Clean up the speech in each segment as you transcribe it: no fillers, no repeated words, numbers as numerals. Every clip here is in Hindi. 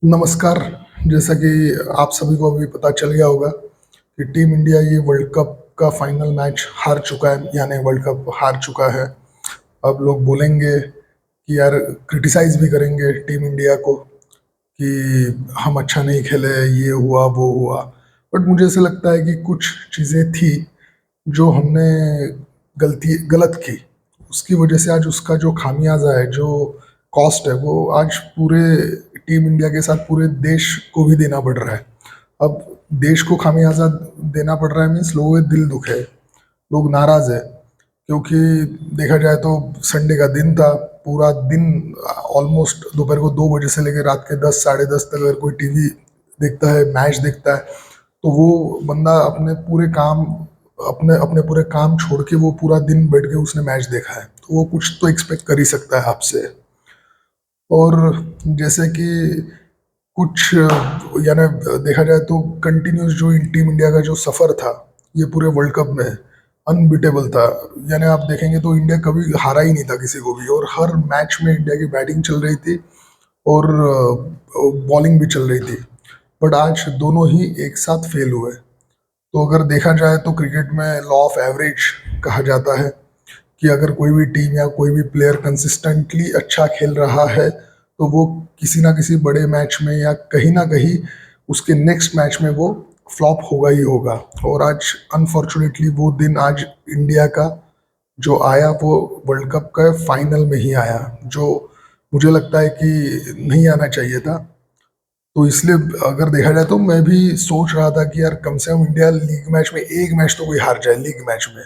नमस्कार। जैसा कि आप सभी को अभी पता चल गया होगा कि टीम इंडिया ये वर्ल्ड कप का फाइनल मैच हार चुका है, यानी वर्ल्ड कप हार चुका है। अब लोग बोलेंगे कि यार, क्रिटिसाइज भी करेंगे टीम इंडिया को कि हम अच्छा नहीं खेले, ये हुआ वो हुआ। बट मुझे ऐसा लगता है कि कुछ चीज़ें थी जो हमने गलत की। उसकी वजह से आज उसका जो खामियाजा है, जो कॉस्ट है, वो आज पूरे टीम इंडिया के साथ पूरे देश को भी देना पड़ रहा है। अब देश को खामियाजा देना पड़ रहा है मीन्स लोगों के दिल दुखे, लोग नाराज है। क्योंकि देखा जाए तो संडे का दिन था, पूरा दिन ऑलमोस्ट दोपहर को 2 बजे से लेकर रात के 10 साढ़े 10 तक अगर कोई टीवी देखता है, मैच देखता है, तो वो बंदा अपने पूरे काम, अपने अपने पूरे काम छोड़ के वो पूरा दिन बैठ के उसने मैच देखा है, तो वो कुछ तो एक्सपेक्ट कर ही सकता है आपसे। और जैसे कि कुछ यानी देखा जाए तो कंटिन्यूस जो टीम इंडिया का जो सफर था ये पूरे वर्ल्ड कप में अनबीटेबल था। यानी आप देखेंगे तो इंडिया कभी हारा ही नहीं था किसी को भी, और हर मैच में इंडिया की बैटिंग चल रही थी और बॉलिंग भी चल रही थी। बट आज दोनों ही एक साथ फेल हुए। तो अगर देखा जाए तो क्रिकेट में लॉ ऑफ एवरेज कहा जाता है कि अगर कोई भी टीम या कोई भी प्लेयर कंसिस्टेंटली अच्छा खेल रहा है तो वो किसी ना किसी बड़े मैच में या कहीं ना कहीं उसके नेक्स्ट मैच में वो फ्लॉप होगा ही होगा। और आज अनफॉर्चुनेटली वो दिन आज इंडिया का जो आया वो वर्ल्ड कप का फाइनल में ही आया, जो मुझे लगता है कि नहीं आना चाहिए था। तो इसलिए अगर देखा जाए तो मैं भी सोच रहा था कि यार, कम से कम इंडिया लीग मैच में एक मैच तो कोई हार जाए लीग मैच में,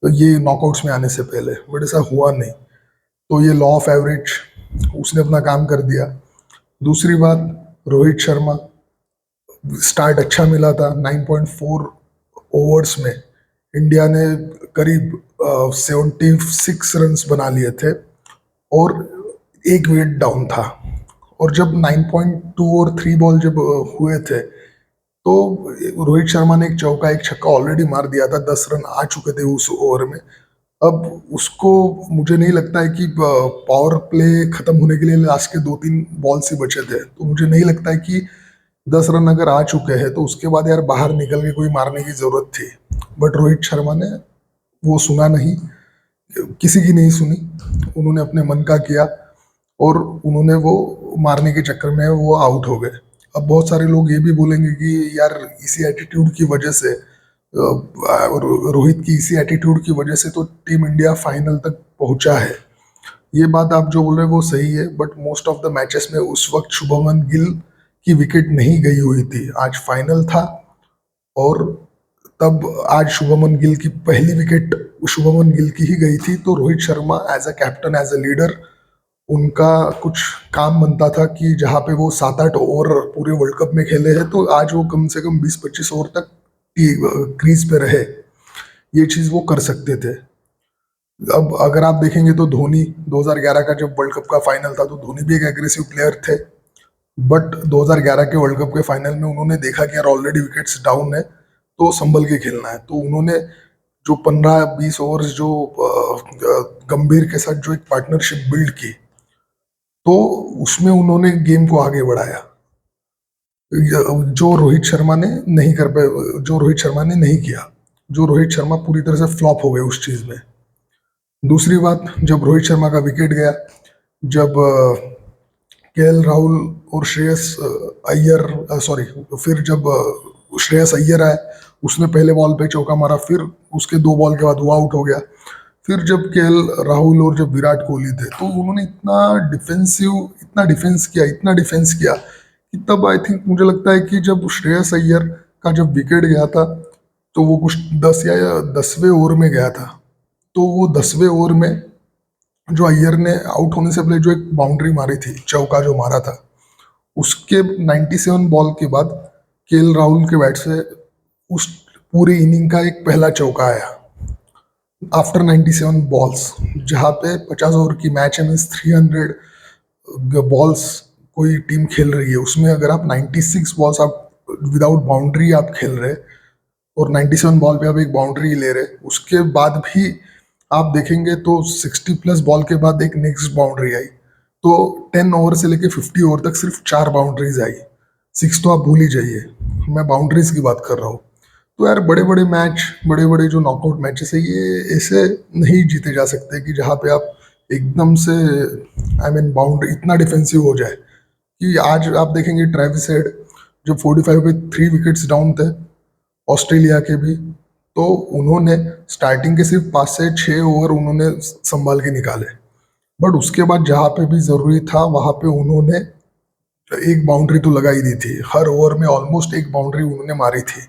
तो ये नॉकआउट्स में आने से पहले। बट ऐसा हुआ नहीं। तो ये लॉ ऑफ एवरेज उसने अपना काम कर दिया। दूसरी बात, रोहित शर्मा, स्टार्ट अच्छा मिला था। 9.4 ओवर्स में इंडिया ने करीब 76 रन्स बना लिए थे और एक विकेट डाउन था। और जब 9.2 और 3 बॉल जब हुए थे, तो रोहित शर्मा ने एक चौका एक छक्का ऑलरेडी मार दिया था, 10 रन आ चुके थे उस ओवर में। अब उसको, मुझे नहीं लगता है कि पावर प्ले खत्म होने के लिए लास्ट के 2-3 बॉल्स ही बचे थे, तो मुझे नहीं लगता है कि 10 रन अगर आ चुके हैं तो उसके बाद यार बाहर निकल के कोई मारने की जरूरत थी। बट रोहित शर्मा ने वो सुना नहीं, किसी की नहीं सुनी। उन्होंने अपने मन का किया और उन्होंने वो मारने के चक्कर में वो आउट हो गए। अब बहुत सारे लोग ये भी बोलेंगे कि यार, इसी एटीट्यूड की वजह से, रोहित की इसी एटीट्यूड की वजह से तो टीम इंडिया फाइनल तक पहुंचा है। ये बात आप जो बोल रहे हैं वो सही है, but most of the matches में उस वक्त शुभमन गिल की विकेट नहीं गई हुई थी। आज फाइनल था और तब आज शुभमन गिल की पहली विकेट शुभमन गिल की ही गई थी। तो Rohit Sharma as a captain, as a leader, उनका कुछ काम बनता था कि जहाँ पे वो 7-8 ओवर पूरे वर्ल्ड कप में खेले हैं, तो आज वो कम से कम 20-25 ओवर तक क्रीज पे रहे। ये चीज वो कर सकते थे। अब अगर आप देखेंगे तो धोनी, 2011 का जब वर्ल्ड कप का फाइनल था, तो धोनी भी एक एग्रेसिव प्लेयर थे। बट 2011 के वर्ल्ड कप के फाइनल में उन्होंने देखा कि यार ऑलरेडी विकेट्स डाउन है, तो संभल के खेलना है। तो उन्होंने जो 15-20 ओवर्स जो गंभीर के साथ जो एक पार्टनरशिप बिल्ड की, तो उसमें उन्होंने गेम को आगे बढ़ाया, जो रोहित शर्मा ने नहीं कर पाए, जो रोहित शर्मा ने नहीं किया। जो रोहित शर्मा पूरी तरह से फ्लॉप हो गए उस चीज में। दूसरी बात, जब रोहित शर्मा का विकेट गया, जब केएल राहुल और श्रेयस अय्यर, सॉरी, फिर जब श्रेयस अय्यर आए, उसने पहले बॉल पे चौका मारा, फिर उसके 2 बॉल के बाद वो आउट हो गया। फिर जब केएल राहुल और जब विराट कोहली थे, तो उन्होंने इतना डिफेंस किया, इतना डिफेंस किया कि तब आई थिंक मुझे लगता है कि जब श्रेयस अय्यर का जब विकेट गया था, तो वो कुछ 10 या 10वें ओवर में गया था। तो वो 10वें ओवर में जो अय्यर ने आउट होने से पहले जो एक बाउंड्री मारी थी, चौका जो मारा था, उसके 97 बॉल के बाद केएल राहुल के बैट से उस पूरी इनिंग का एक पहला चौका आया आफ्टर 97 बॉल्स। जहाँ पे 50 ओवर की मैच है, मीन्स 300 बॉल्स कोई टीम खेल रही है, उसमें अगर आप 96 बॉल्स आप विदाउट बाउंड्री आप खेल रहे, और 97 बॉल पे आप एक बाउंड्री ले रहे, उसके बाद भी आप देखेंगे तो 60+ बॉल के बाद एक नेक्स्ट बाउंड्री आई। तो 10 ओवर से लेके 50 ओवर तक सिर्फ 4 बाउंड्रीज आई, 6 तो आप भूल ही जाइए, मैं बाउंड्रीज की बात कर रहा हूँ। तो यार बड़े बड़े मैच, बड़े बड़े जो नॉकआउट मैचेस है, ये ऐसे नहीं जीते जा सकते कि जहाँ पे आप एकदम से बाउंड्री इतना डिफेंसिव हो जाए। कि आज आप देखेंगे ट्रेविस हेड जब 45 पे 3 विकेट्स डाउन थे ऑस्ट्रेलिया के भी, तो उन्होंने स्टार्टिंग के सिर्फ 5 से 6 ओवर उन्होंने संभाल के निकाले, बट उसके बाद जहाँ पे भी जरूरी था वहां पे उन्होंने एक बाउंड्री तो लगाई दी थी, हर ओवर में ऑलमोस्ट एक बाउंड्री उन्होंने मारी थी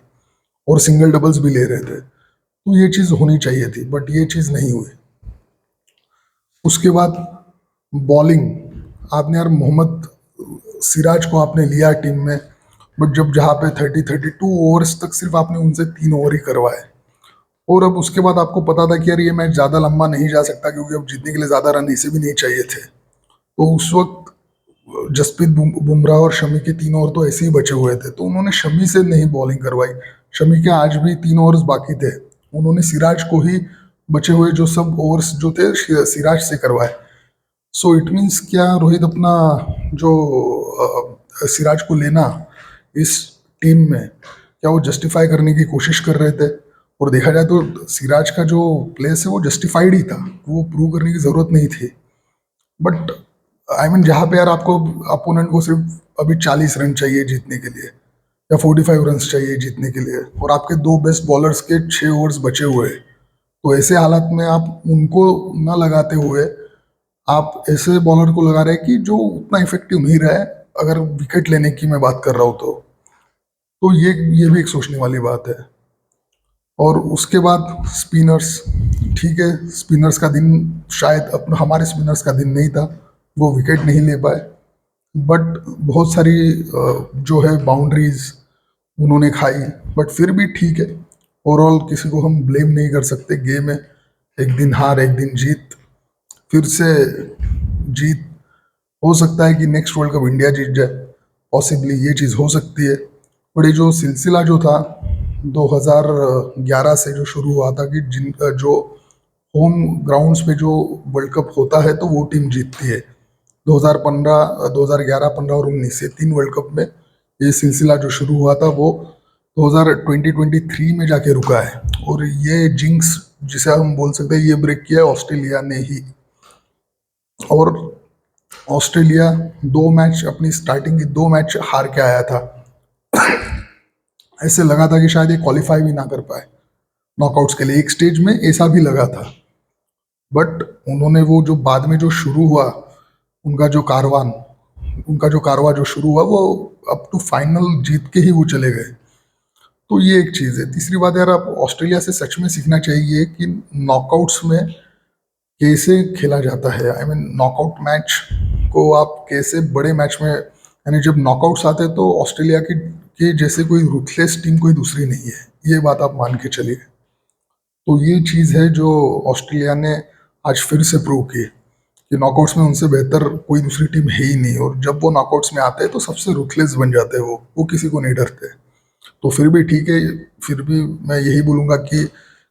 और सिंगल डबल्स भी ले रहे थे। तो ये चीज होनी चाहिए थी, बट ये चीज नहीं हुई। उसके बाद बॉलिंग, आपने यार मोहम्मद सिराज को आपने लिया टीम में, बट जब जहाँ पे 32 ओवर्स तक सिर्फ आपने उनसे 3 ओवर ही करवाए, और अब उसके बाद आपको पता था कि यार ये मैच ज़्यादा लंबा नहीं जा सकता क्योंकि अब जीतने के लिए ज़्यादा रन इसे भी नहीं चाहिए थे। तो उस वक्त जसप्रीत बुमराह और शमी के 3 ओवर तो ऐसे ही बचे हुए थे, तो उन्होंने शमी से नहीं बॉलिंग करवाई। शमी के आज भी 3 ओवर्स बाकी थे, उन्होंने सिराज को ही बचे हुए जो सब ओवर्स जो थे सिराज से करवाए। सो इट मीन्स क्या रोहित अपना जो सिराज को लेना इस टीम में, क्या वो जस्टिफाई करने की कोशिश कर रहे थे? और देखा जाए तो सिराज का जो प्लेस है वो जस्टिफाइड ही था, वो प्रूव करने की जरूरत नहीं थी। बट जहाँ पे यार आपको अपोनेंट को सिर्फ अभी 40 रन चाहिए जीतने के लिए या 45 रन चाहिए जीतने के लिए, और आपके दो बेस्ट बॉलर्स के 6 ओवर्स बचे हुए हैं, तो ऐसे हालात में आप उनको न लगाते हुए आप ऐसे बॉलर को लगा रहे हैं कि जो उतना इफेक्टिव नहीं रहा है, अगर विकेट लेने की मैं बात कर रहा हूँ तो ये भी एक सोचने वाली बात है। और उसके बाद स्पिनर्स, ठीक है, स्पिनर्स का दिन शायद अपना हमारे स्पिनर्स का दिन नहीं था, वो विकेट नहीं ले पाए, बट बहुत सारी जो है बाउंड्रीज उन्होंने खाई, बट फिर भी ठीक है। ओवरऑल किसी को हम ब्लेम नहीं कर सकते, गेम है, एक दिन हार एक दिन जीत, फिर से जीत हो सकता है कि नेक्स्ट वर्ल्ड कप इंडिया जीत जाए, पॉसिबली ये चीज़ हो सकती है। बट ये जो सिलसिला जो था 2011 से जो शुरू हुआ था कि जिन जो होम ग्राउंड्स पे जो वर्ल्ड कप होता है तो वो टीम जीतती है, 2015, 2011, 15 और 19 ये 3 वर्ल्ड कप में ये सिलसिला जो शुरू हुआ था वो 2023 में जाके रुका है, और ये जिंक्स जिसे हम बोल सकते हैं ये ब्रेक किया है ऑस्ट्रेलिया ने ही। और ऑस्ट्रेलिया 2 मैच अपनी स्टार्टिंग की 2 मैच हार के आया था, ऐसे लगा था कि शायद ये क्वालिफाई भी ना कर पाए नॉकआउट्स के लिए, एक स्टेज में ऐसा भी लगा था। बट उन्होंने वो जो बाद में जो शुरू हुआ उनका जो कारवां जो शुरू हुआ वो अप टू फाइनल जीत के ही वो चले गए। तो ये एक चीज़ है। तीसरी बात यार, आप ऑस्ट्रेलिया से सच में सीखना चाहिए कि नॉकआउट्स में कैसे खेला जाता है। नॉकआउट मैच को आप कैसे बड़े मैच में, यानी जब नॉकआउट्स आते हैं तो ऑस्ट्रेलिया की के जैसे कोई रुथलेस टीम कोई दूसरी नहीं है, ये बात आप मान के चलिए। तो ये चीज़ है जो ऑस्ट्रेलिया ने आज फिर से प्रूव की कि नॉकआउट्स में उनसे बेहतर कोई दूसरी टीम है ही नहीं, और जब वो नॉकआउट्स में आते हैं तो सबसे रुथलेस बन जाते हैं, वो किसी को नहीं डरते। तो फिर भी ठीक है, फिर भी मैं यही बोलूँगा कि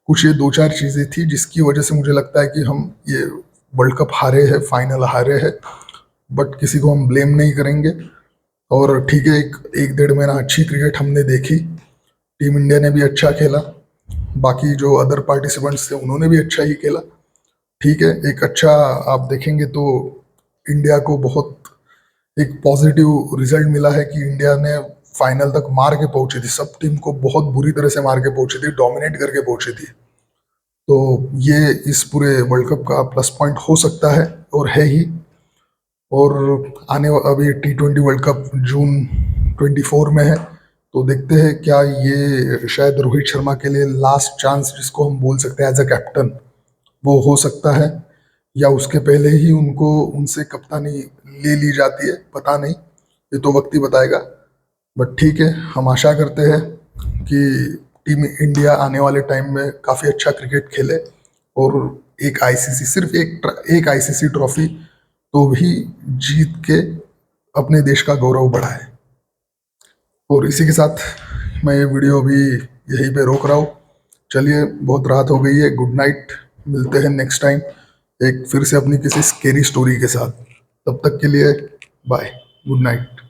कुछ ये 2-4 चीज़ें थी जिसकी वजह से मुझे लगता है कि हम ये वर्ल्ड कप हारे हैं, फाइनल हारे हैं, बट किसी को हम ब्लेम नहीं करेंगे। और ठीक है, एक 1.5 महीना अच्छी क्रिकेट हमने देखी, टीम इंडिया ने भी अच्छा खेला, बाकी जो अदर पार्टिसिपेंट्स थे उन्होंने भी अच्छा ही खेला। ठीक है, एक अच्छा आप देखेंगे तो इंडिया को बहुत एक पॉजिटिव रिजल्ट मिला है कि इंडिया ने फाइनल तक मार के पहुंची थी, सब टीम को बहुत बुरी तरह से मार के पहुंची थी, डोमिनेट करके पहुंची थी। तो ये इस पूरे वर्ल्ड कप का प्लस पॉइंट हो सकता है और है ही। और अभी T20 वर्ल्ड कप जून 24 में है, तो देखते हैं क्या ये शायद रोहित शर्मा के लिए लास्ट चांस जिसको हम बोल सकते हैं एज अ कैप्टन वो हो सकता है, या उसके पहले ही उनको उनसे कप्तानी ले ली जाती है, पता नहीं, ये तो वक्त ही बताएगा। बट ठीक है, हम आशा करते हैं कि टीम इंडिया आने वाले टाइम में काफ़ी अच्छा क्रिकेट खेले और एक आईसीसी, सिर्फ एक आईसीसी ट्रॉफी तो भी जीत के अपने देश का गौरव बढ़ाए। और इसी के साथ मैं ये वीडियो अभी यहीं पे रोक रहा हूँ। चलिए, बहुत रात हो गई है, गुड नाइट, मिलते हैं नेक्स्ट टाइम एक फिर से अपनी किसी स्केरी स्टोरी के साथ। तब तक के लिए बाय, गुड नाइट।